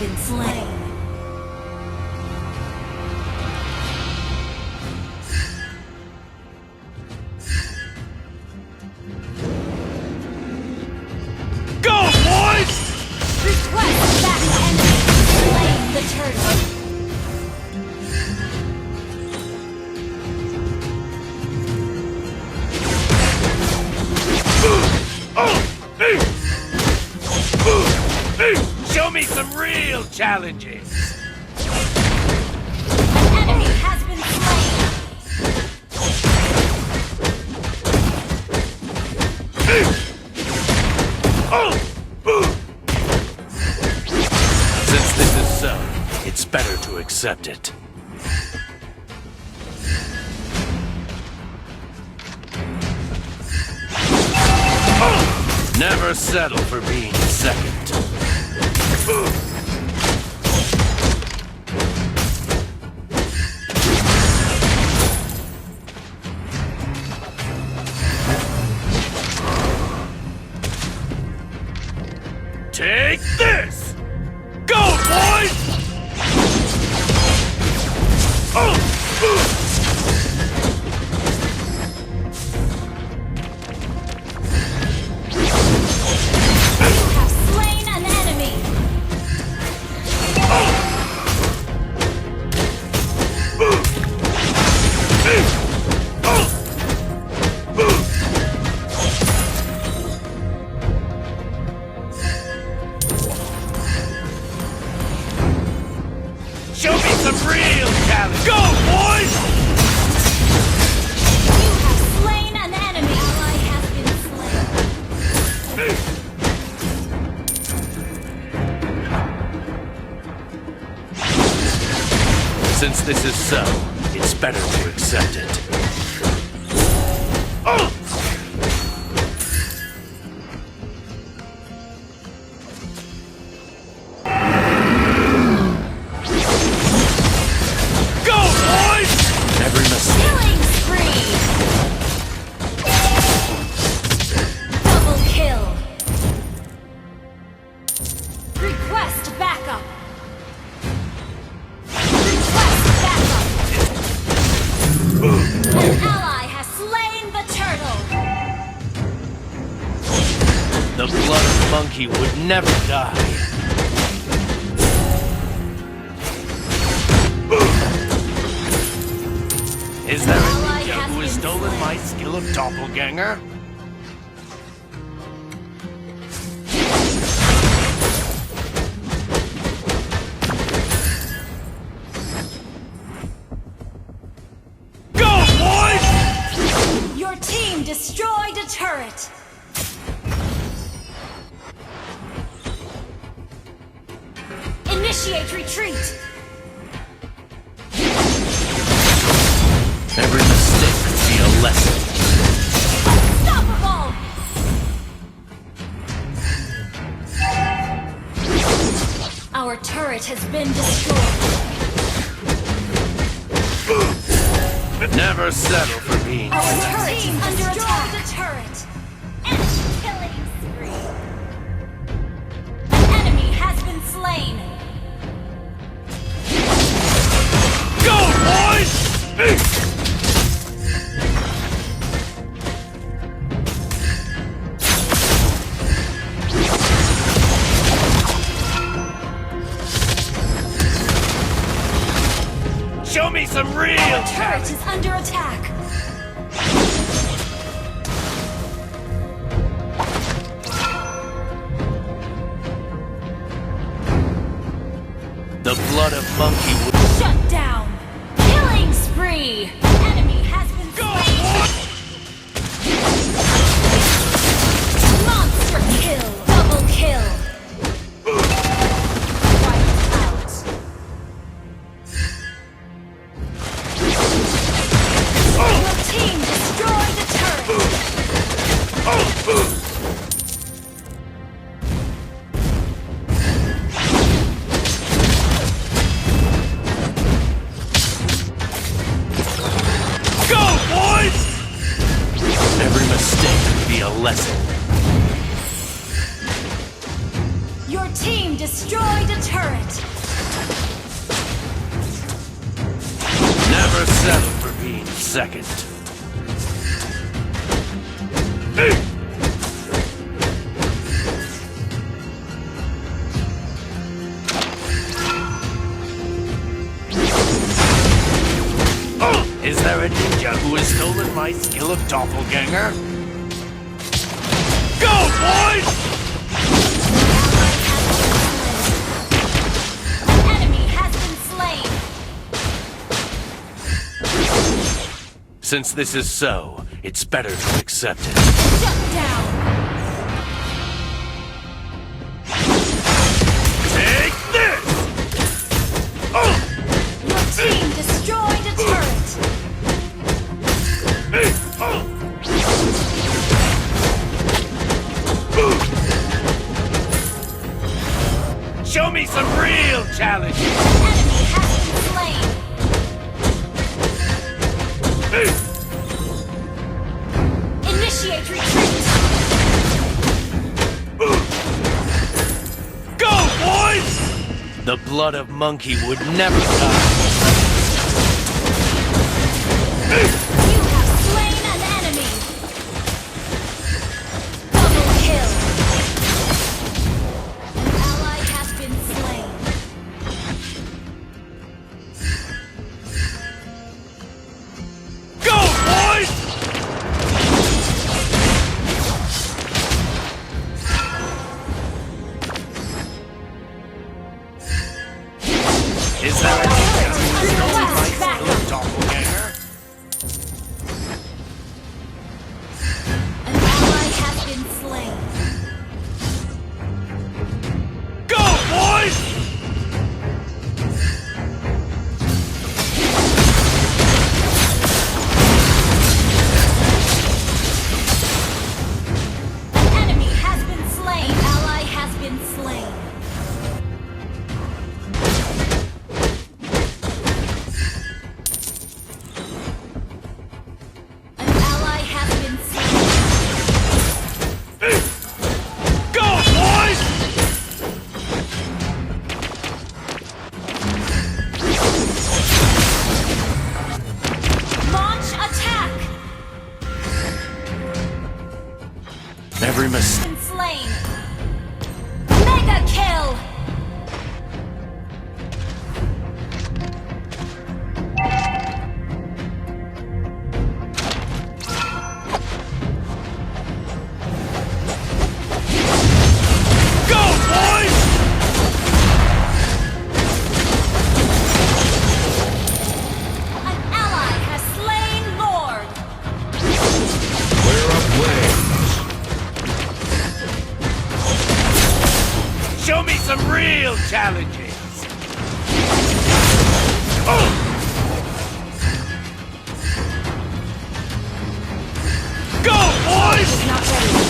been slain. Go, boys! Request back the enemy. Slain the turtle. Show me some real challenges! An enemy has been Since this is so, it's better to accept it. Never settle for being second. Take this! Go, boys! Show me some real talent! Go, boys! You have slain an enemy. Ally has been slain. Since this is so, it's better to accept it. Killing spree! Double kill! Request backup! Request backup! An ally has slain the turtle! The blood monkey would never die. Is there a ninja who has stolen my skill of doppelganger? Go, boys! Your team destroyed a turret! Initiate retreat! Every mistake could be a lesson. Unstoppable! Our turret has been destroyed. Never settle for being Our second. turret is under attack. The turret. Enemy killing spree. An enemy has been slain. Go, boys! Show me some real Our turret talent! is under attack. The blood of monkey would... Shut down. Killing spree. Enemy has been slain. Monster kill. Double kill. Wiped out. Your team destroyed the turret. Go, boys! Every mistake could be a lesson. Your team destroyed a turret. settle for being second. Is there a ninja who has stolen my skill of doppelganger? Go, boys! An enemy has been slain. Since this is so, it's better to accept it. Shut down. Take this! Your team destroyed a turret. Show me some real challenge! An enemy has been slain. Initiate retreat. Go, boys! The blood of monkey would never die. You have slain an enemy. Double kill. An ally has been slain. Go, boys! Is there a ninja who has stolen my skill of doppelganger? An ally has been slain. Go, boys! An enemy has been slain. An ally has been slain. An ally has been slain. Go, boys! Launch attack. Every mistake. Been slain. Mega kill. Go, boys! An ally has slain Lord. We're up waves. Show me some real challenges. Go, boys! Not ready.